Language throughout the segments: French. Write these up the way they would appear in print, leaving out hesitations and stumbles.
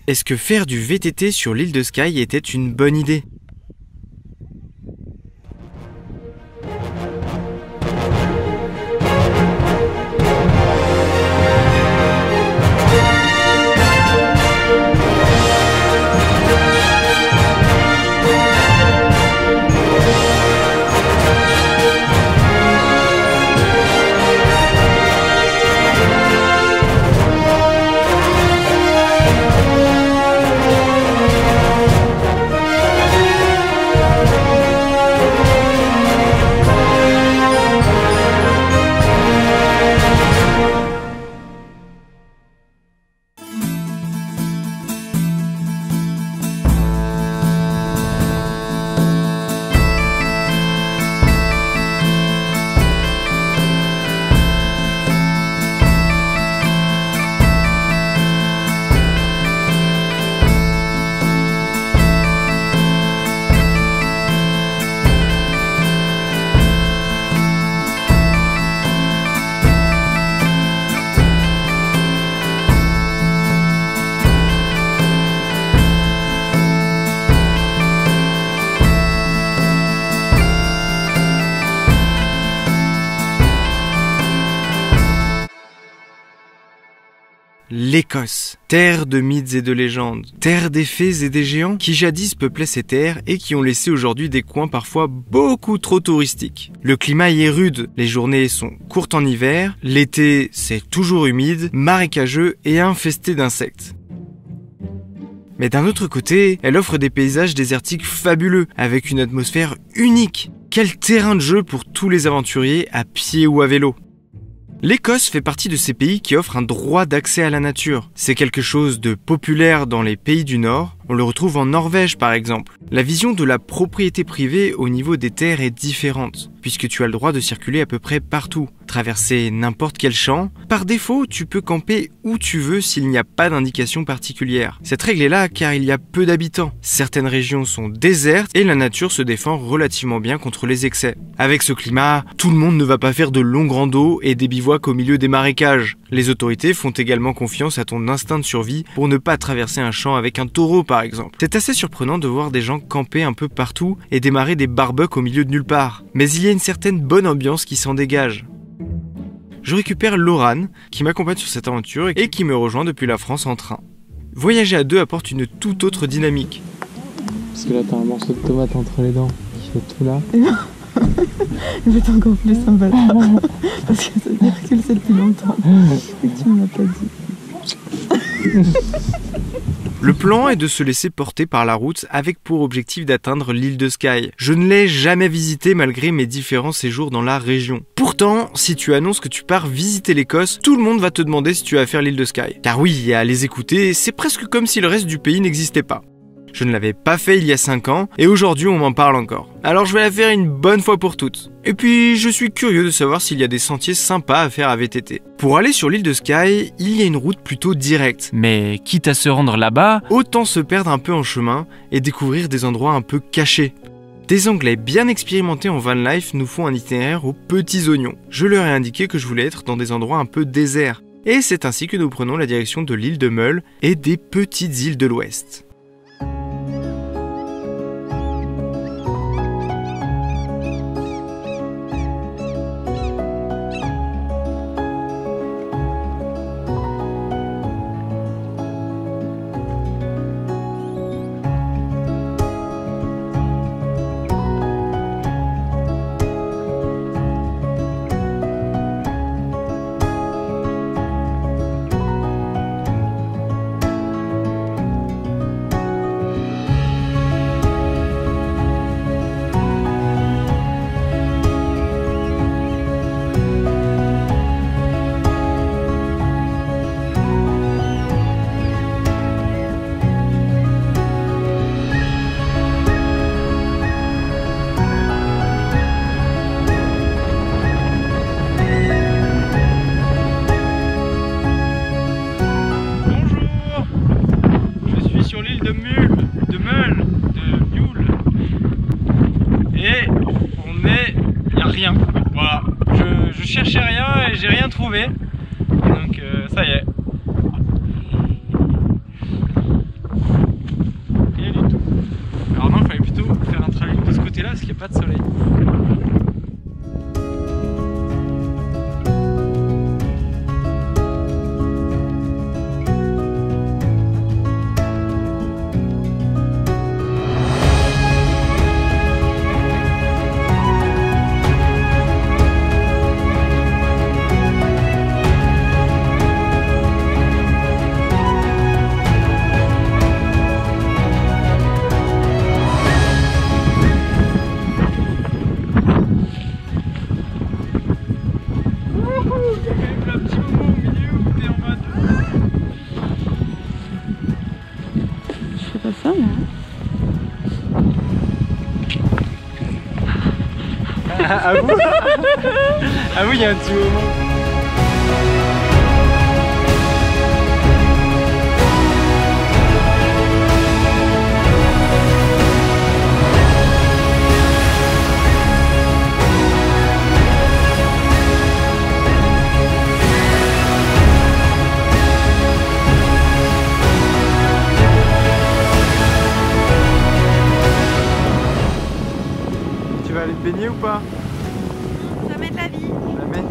Est-ce que faire du VTT sur l'île de Skye était une bonne idée ? L'Écosse, terre de mythes et de légendes, terre des fées et des géants qui jadis peuplaient ces terres et qui ont laissé aujourd'hui des coins parfois beaucoup trop touristiques. Le climat y est rude, les journées sont courtes en hiver, l'été c'est toujours humide, marécageux et infesté d'insectes. Mais d'un autre côté, elle offre des paysages désertiques fabuleux, avec une atmosphère unique. Quel terrain de jeu pour tous les aventuriers à pied ou à vélo. L'Écosse fait partie de ces pays qui offrent un droit d'accès à la nature. C'est quelque chose de populaire dans les pays du Nord. On le retrouve en Norvège par exemple. La vision de la propriété privée au niveau des terres est différente, puisque tu as le droit de circuler à peu près partout, traverser n'importe quel champ. Par défaut, tu peux camper où tu veux s'il n'y a pas d'indication particulière. Cette règle est là car il y a peu d'habitants. Certaines régions sont désertes et la nature se défend relativement bien contre les excès. Avec ce climat, tout le monde ne va pas faire de longues randos et des bivouacs au milieu des marécages. Les autorités font également confiance à ton instinct de survie pour ne pas traverser un champ avec un taureau par exemple. C'est assez surprenant de voir des gens camper un peu partout et démarrer des barbecues au milieu de nulle part. Mais il y a une certaine bonne ambiance qui s'en dégage. Je récupère Laurane, qui m'accompagne sur cette aventure et qui me rejoint depuis la France en train. Voyager à deux apporte une toute autre dynamique. Parce que là t'as un morceau de tomate entre les dents, qui fait tout là. Il va être encore plus sympa. Parce que ça veut dire que le sait depuis longtemps. Et que tu ne m'as pas dit. Le plan est de se laisser porter par la route avec pour objectif d'atteindre l'île de Skye. Je ne l'ai jamais visitée malgré mes différents séjours dans la région. Pourtant, si tu annonces que tu pars visiter l'Écosse, tout le monde va te demander si tu vas faire l'île de Skye. Car oui, à les écouter, c'est presque comme si le reste du pays n'existait pas. Je ne l'avais pas fait il y a 5 ans et aujourd'hui on m'en parle encore. Alors je vais la faire une bonne fois pour toutes. Et puis je suis curieux de savoir s'il y a des sentiers sympas à faire à VTT. Pour aller sur l'île de Skye, il y a une route plutôt directe. Mais quitte à se rendre là-bas, autant se perdre un peu en chemin et découvrir des endroits un peu cachés. Des Anglais bien expérimentés en van life nous font un itinéraire aux petits oignons. Je leur ai indiqué que je voulais être dans des endroits un peu déserts. Et c'est ainsi que nous prenons la direction de l'île de Mull et des petites îles de l'Ouest. Voilà, je cherchais rien et j'ai rien trouvé, donc ça y est. un petit moment au milieu où t'es en mode... Je fais pas ça, moi. Ah vous ah oui, il y a un petit moment. Tu vas aller te baigner ou pas? Jamais de la vie. Jamais.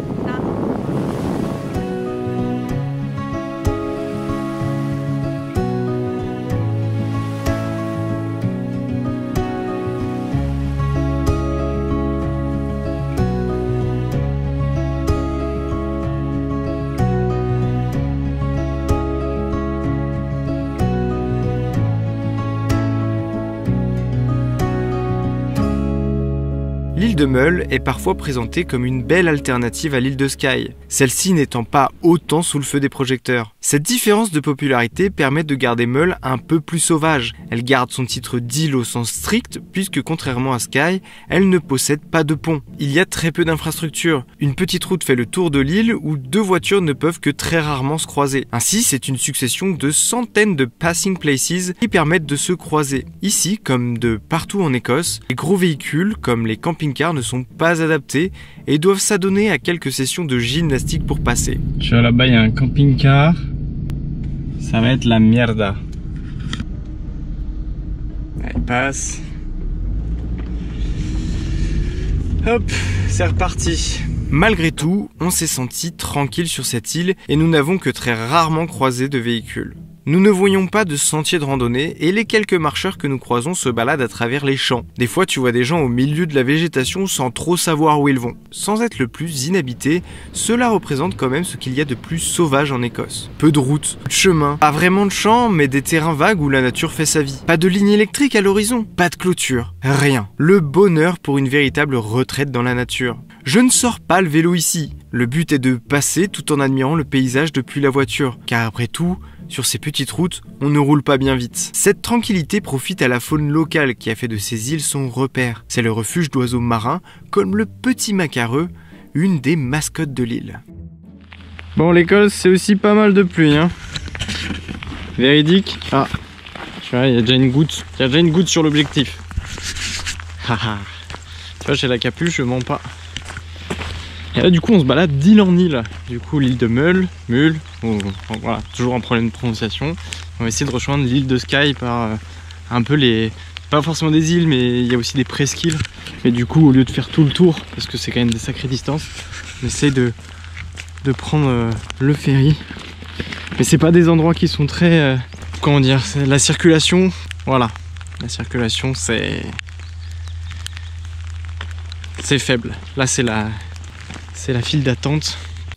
L'île de Mull est parfois présentée comme une belle alternative à l'île de Skye, celle-ci n'étant pas autant sous le feu des projecteurs. Cette différence de popularité permet de garder Mull un peu plus sauvage. Elle garde son titre d'île au sens strict, puisque contrairement à Skye, elle ne possède pas de pont. Il y a très peu d'infrastructures. Une petite route fait le tour de l'île où deux voitures ne peuvent que très rarement se croiser. Ainsi, c'est une succession de centaines de passing places qui permettent de se croiser. Ici, comme de partout en Écosse, les gros véhicules, comme les camping-cars, ne sont pas adaptés et doivent s'adonner à quelques sessions de gymnastique pour passer. Je suis là-bas, il y a un camping-car. Ça va être la mierda. Allez, passe. Hop, c'est reparti. Malgré tout, on s'est senti tranquille sur cette île et nous n'avons que très rarement croisé de véhicules. Nous ne voyons pas de sentiers de randonnée et les quelques marcheurs que nous croisons se baladent à travers les champs. Des fois, tu vois des gens au milieu de la végétation sans trop savoir où ils vont. Sans être le plus inhabité, cela représente quand même ce qu'il y a de plus sauvage en Écosse. Peu de routes, peu de chemins, pas vraiment de champs, mais des terrains vagues où la nature fait sa vie. Pas de ligne électrique à l'horizon, pas de clôture, rien. Le bonheur pour une véritable retraite dans la nature. Je ne sors pas le vélo ici. Le but est de passer tout en admirant le paysage depuis la voiture, car après tout, sur ces petites routes, on ne roule pas bien vite. Cette tranquillité profite à la faune locale qui a fait de ces îles son repère. C'est le refuge d'oiseaux marins, comme le petit macareux, une des mascottes de l'île. Bon, l'Écosse, c'est aussi pas mal de pluie, hein. Véridique. Ah, tu vois, il y a déjà une goutte. Il y a déjà une goutte sur l'objectif. Haha. Tu vois, j'ai la capuche, je mens pas. Et là, du coup, on se balade d'île en île. Du coup, l'île de Mull, voilà, toujours un problème de prononciation. On va essayer de rejoindre l'île de Skye par un peu les... Pas forcément des îles, mais il y a aussi des presqu'îles. Et du coup, au lieu de faire tout le tour, parce que c'est quand même des sacrées distances, on essaie de prendre le ferry. Mais c'est pas des endroits qui sont très... comment dire, la circulation, voilà. La circulation, c'est faible. Là, c'est la file d'attente.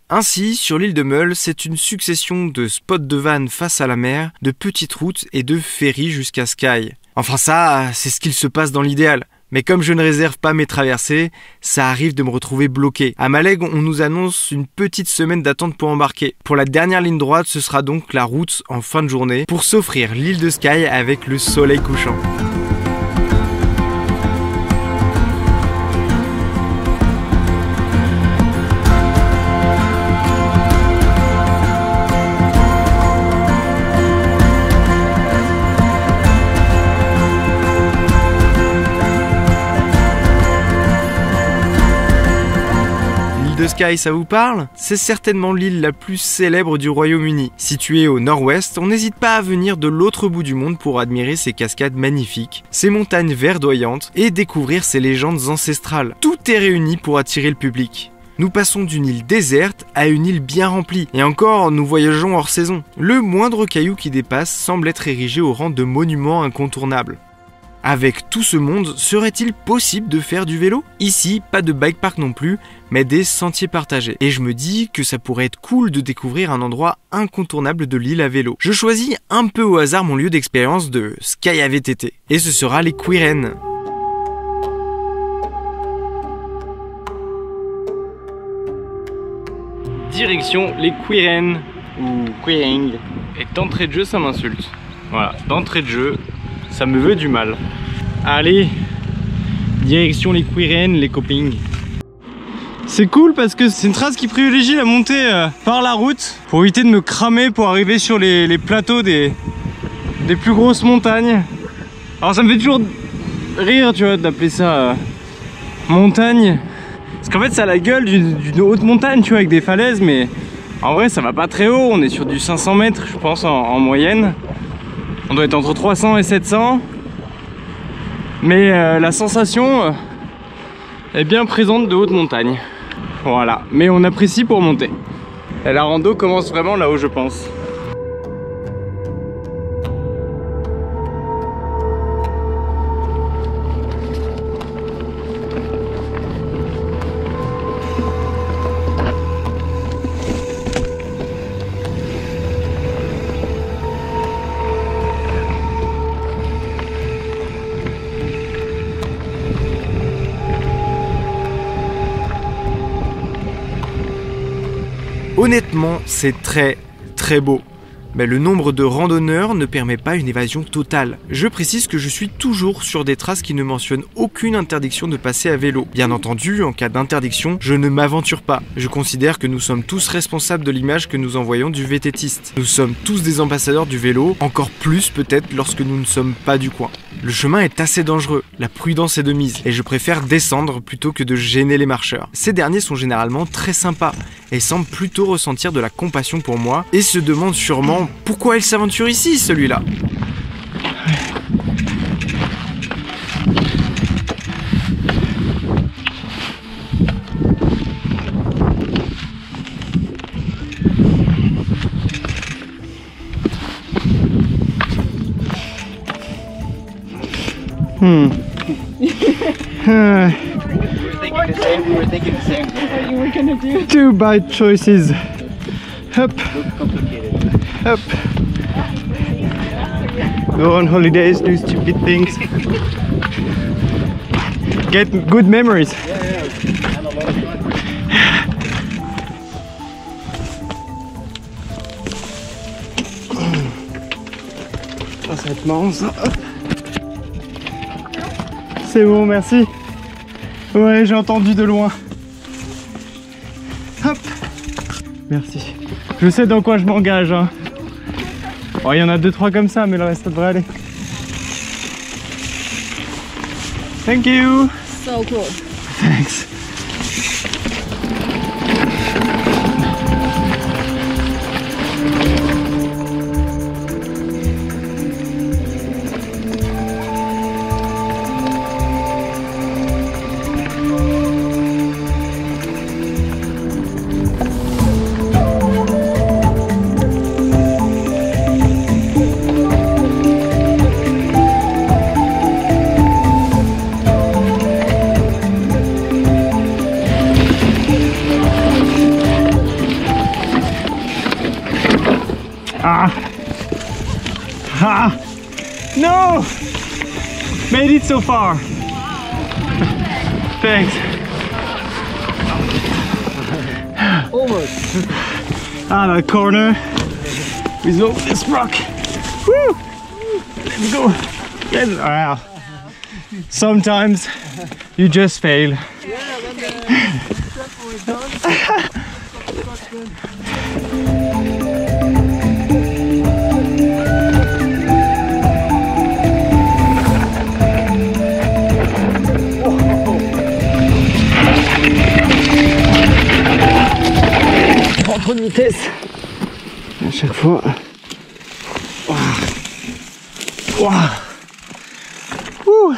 Ainsi, sur l'île de Mull, c'est une succession de spots de vannes face à la mer, de petites routes et de ferries jusqu'à Skye. Enfin ça, c'est ce qu'il se passe dans l'idéal. Mais comme je ne réserve pas mes traversées, ça arrive de me retrouver bloqué. À Mallaig, on nous annonce une petite semaine d'attente pour embarquer. Pour la dernière ligne droite, ce sera donc la route en fin de journée pour s'offrir l'île de Skye avec le soleil couchant. De Skye, ça vous parle? C'est certainement l'île la plus célèbre du Royaume-Uni. Située au nord-ouest, on n'hésite pas à venir de l'autre bout du monde pour admirer ses cascades magnifiques, ses montagnes verdoyantes et découvrir ses légendes ancestrales. Tout est réuni pour attirer le public. Nous passons d'une île déserte à une île bien remplie. Et encore, nous voyageons hors saison. Le moindre caillou qui dépasse semble être érigé au rang de monument incontournable. Avec tout ce monde, serait-il possible de faire du vélo? Ici, pas de bike park non plus, mais des sentiers partagés. Et je me dis que ça pourrait être cool de découvrir un endroit incontournable de l'île à vélo. Je choisis un peu au hasard mon lieu d'expérience de Skye VTT. Et ce sera les Quirrén. direction les Quiren ou Quiring. Et d'entrée de jeu, ça m'insulte. Voilà, d'entrée de jeu, ça me veut du mal. Allez, direction les Quiren, les copings. C'est cool parce que c'est une trace qui privilégie la montée par la route pour éviter de me cramer pour arriver sur les plateaux des plus grosses montagnes. Alors ça me fait toujours rire, tu vois, d'appeler ça montagne. Parce qu'en fait ça a la gueule d'une haute montagne, tu vois, avec des falaises, mais en vrai ça va pas très haut, on est sur du 500 mètres je pense en moyenne. On doit être entre 300 et 700. Mais la sensation est bien présente de haute montagne. Voilà, mais on apprécie pour monter. Et la rando commence vraiment là-haut, je pense. Honnêtement, c'est très beau. Mais le nombre de randonneurs ne permet pas une évasion totale. Je précise que je suis toujours sur des traces qui ne mentionnent aucune interdiction de passer à vélo. Bien entendu, en cas d'interdiction, je ne m'aventure pas. Je considère que nous sommes tous responsables de l'image que nous envoyons du VTTiste. Nous sommes tous des ambassadeurs du vélo, encore plus peut-être lorsque nous ne sommes pas du coin. Le chemin est assez dangereux, la prudence est de mise, et je préfère descendre plutôt que de gêner les marcheurs. Ces derniers sont généralement très sympas, et semblent plutôt ressentir de la compassion pour moi, et se demandent sûrement pourquoi il s'aventure ici, celui-là. We were thinking the same. What you were gonna do? Two bad choices. Hop, Looks complicated. hop. Go on holidays, do stupid things. Get good memories. And a lot of fun. Oh, ça va être marrant ça. Hop. C'est bon, merci. Ouais, j'ai entendu de loin. Hop. Merci. Je sais dans quoi je m'engage. Hein. Oh, il y en a 2-3 comme ça, mais le reste ça devrait aller. Thank you. So cool. Thanks. Ah! Ah! No! Made it so far! Thanks! Almost. Ah, that corner is over this rock! Woo! Let's go! Let's, wow. Sometimes you just fail. Yeah, when the step was done. Trop de vitesse à chaque fois. Ouah. Ouah. Ouh.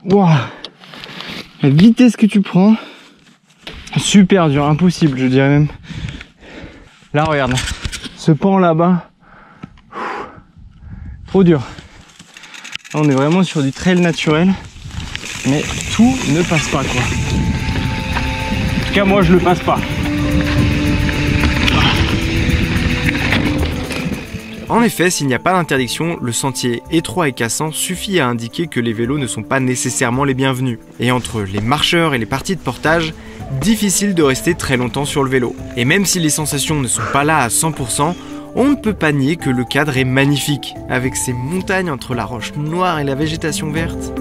Ouah. La vitesse que tu prends, super dur, impossible je dirais même. Là regarde, ce pan là-bas, trop dur. Là, on est vraiment sur du trail naturel, mais tout ne passe pas quoi. En tout cas moi je le passe pas. En effet, s'il n'y a pas d'interdiction, le sentier étroit et cassant suffit à indiquer que les vélos ne sont pas nécessairement les bienvenus. Et entre les marcheurs et les parties de portage, difficile de rester très longtemps sur le vélo. Et même si les sensations ne sont pas là à 100%, on ne peut pas nier que le cadre est magnifique, avec ces montagnes entre la roche noire et la végétation verte.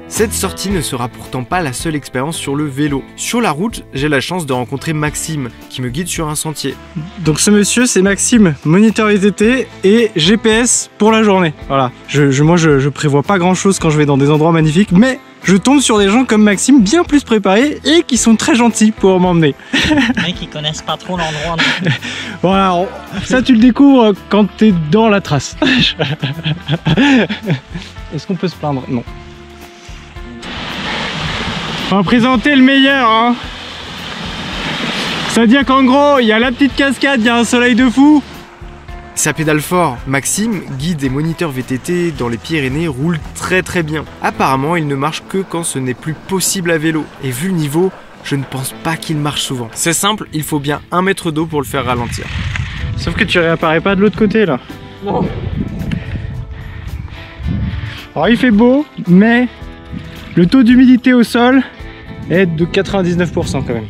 Cette sortie ne sera pourtant pas la seule expérience sur le vélo. Sur la route, j'ai la chance de rencontrer Maxime, qui me guide sur un sentier. Donc ce monsieur, c'est Maxime, moniteur VTT et GPS pour la journée. Voilà. Moi, je prévois pas grand chose quand je vais dans des endroits magnifiques, mais je tombe sur des gens comme Maxime, bien plus préparés et qui sont très gentils pour m'emmener. Mais qui connaissent pas trop l'endroit. Voilà, ça tu le découvres quand t'es dans la trace. Est-ce qu'on peut se plaindre? Non. On va présenter le meilleur, hein. C'est-à-dire qu'en gros, il y a la petite cascade, il y a un soleil de fou. Ça pédale fort. Maxime, guide et moniteur VTT dans les Pyrénées, roule très bien. Apparemment, il ne marche que quand ce n'est plus possible à vélo. Et vu le niveau, je ne pense pas qu'il marche souvent. C'est simple, il faut bien 1 mètre d'eau pour le faire ralentir. Sauf que tu réapparais pas de l'autre côté là. Non. Alors il fait beau, mais le taux d'humidité au sol est de 99% quand même.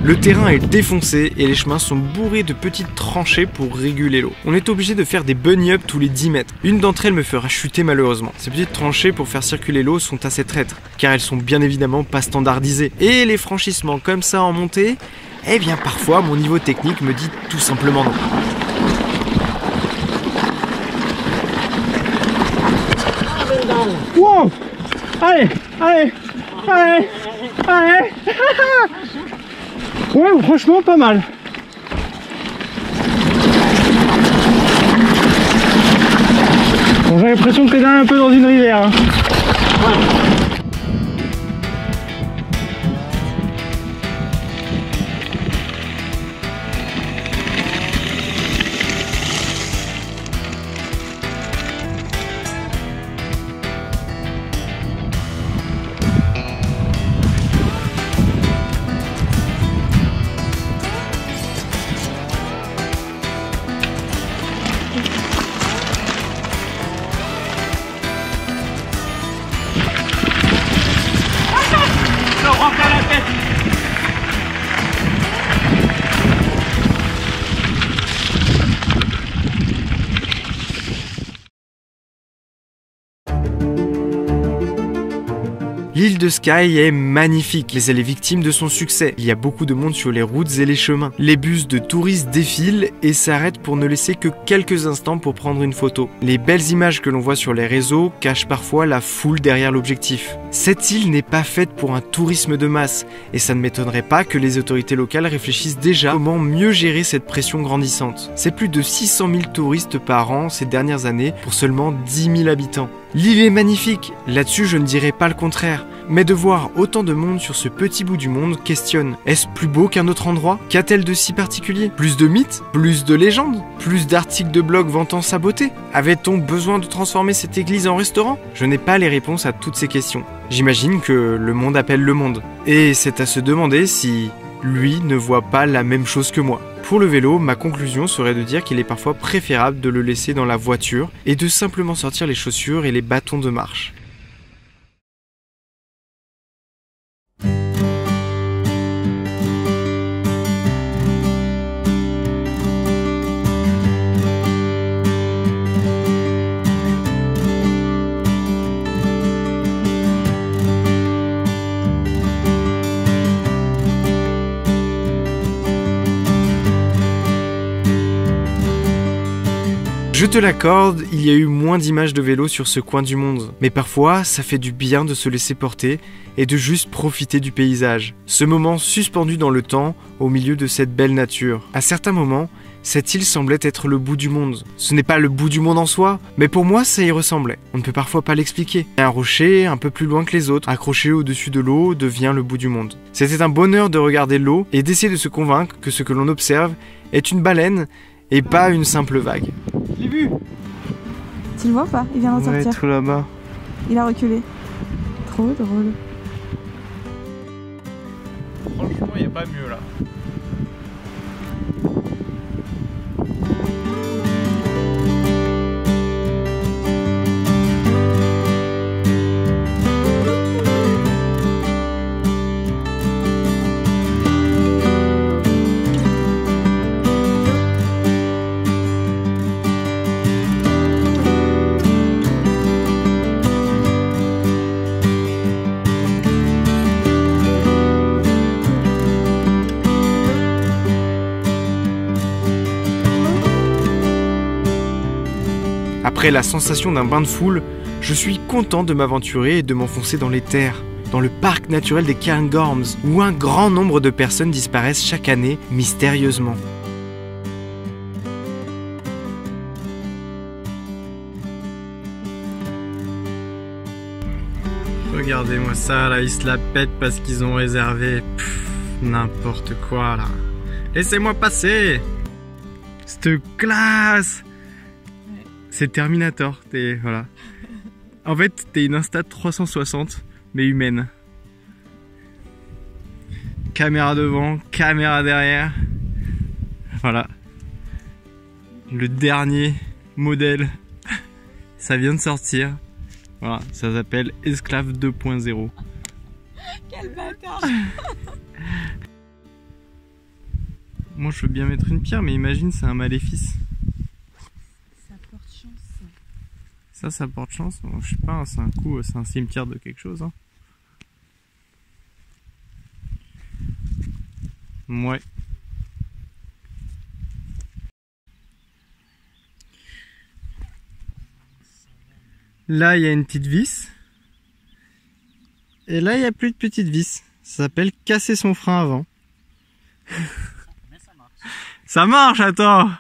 Le terrain est défoncé et les chemins sont bourrés de petites tranchées pour réguler l'eau. On est obligé de faire des bunny-up tous les 10 mètres. Une d'entre elles me fera chuter malheureusement. Ces petites tranchées pour faire circuler l'eau sont assez traîtres, car elles sont bien évidemment pas standardisées. Et les franchissements comme ça en montée, eh bien parfois mon niveau technique me dit tout simplement non. Wow! Allez! Ouais, franchement pas mal. Bon, j'ai l'impression que t'es un peu dans une rivière. Hein. Ouais. L'île de Skye est magnifique, mais elle est victime de son succès. Il y a beaucoup de monde sur les routes et les chemins. Les bus de touristes défilent et s'arrêtent pour ne laisser que quelques instants pour prendre une photo. Les belles images que l'on voit sur les réseaux cachent parfois la foule derrière l'objectif. Cette île n'est pas faite pour un tourisme de masse, et ça ne m'étonnerait pas que les autorités locales réfléchissent déjà comment mieux gérer cette pression grandissante. C'est plus de 600 000 touristes par an ces dernières années pour seulement 10 000 habitants. L'île est magnifique, là-dessus je ne dirais pas le contraire, mais de voir autant de monde sur ce petit bout du monde questionne. Est-ce plus beau qu'un autre endroit? Qu'a-t-elle de si particulier? Plus de mythes? Plus de légendes? Plus d'articles de blog vantant sa beauté? Avait-on besoin de transformer cette église en restaurant? Je n'ai pas les réponses à toutes ces questions. J'imagine que le monde appelle le monde. Et c'est à se demander si lui ne voit pas la même chose que moi. Pour le vélo, ma conclusion serait de dire qu'il est parfois préférable de le laisser dans la voiture et de simplement sortir les chaussures et les bâtons de marche. Je te l'accorde, il y a eu moins d'images de vélo sur ce coin du monde. Mais parfois, ça fait du bien de se laisser porter et de juste profiter du paysage. Ce moment suspendu dans le temps, au milieu de cette belle nature. À certains moments, cette île semblait être le bout du monde. Ce n'est pas le bout du monde en soi, mais pour moi, ça y ressemblait. On ne peut parfois pas l'expliquer. Un rocher, un peu plus loin que les autres, accroché au-dessus de l'eau, devient le bout du monde. C'était un bonheur de regarder l'eau et d'essayer de se convaincre que ce que l'on observe est une baleine et pas une simple vague. Je l'ai vu! Tu le vois pas? Il vient de sortir. Ouais, tout là-bas. Il a reculé. Trop drôle. Franchement, il n'y a pas mieux là. Après la sensation d'un bain de foule, je suis content de m'aventurer et de m'enfoncer dans les terres, dans le parc naturel des Cairngorms, où un grand nombre de personnes disparaissent chaque année mystérieusement. Regardez-moi ça, là, ils se la pètent parce qu'ils ont réservé. N'importe quoi, là. Laissez-moi passer! Cette classe! C'est Terminator, voilà. En fait, t'es une Insta 360, mais humaine. Caméra devant, caméra derrière. Voilà. Le dernier modèle. Ça vient de sortir. Voilà, ça s'appelle Esclave 2.0. Quel bâtard! Moi, je veux bien mettre une pierre, mais imagine, c'est un maléfice. Ça porte chance. Bon, je sais pas, c'est un cimetière de quelque chose. Hein. Ouais. Là, il y a une petite vis. Et là, il n'y a plus de petite vis. Ça s'appelle casser son frein avant. Mais ça marche. Ça marche, attends!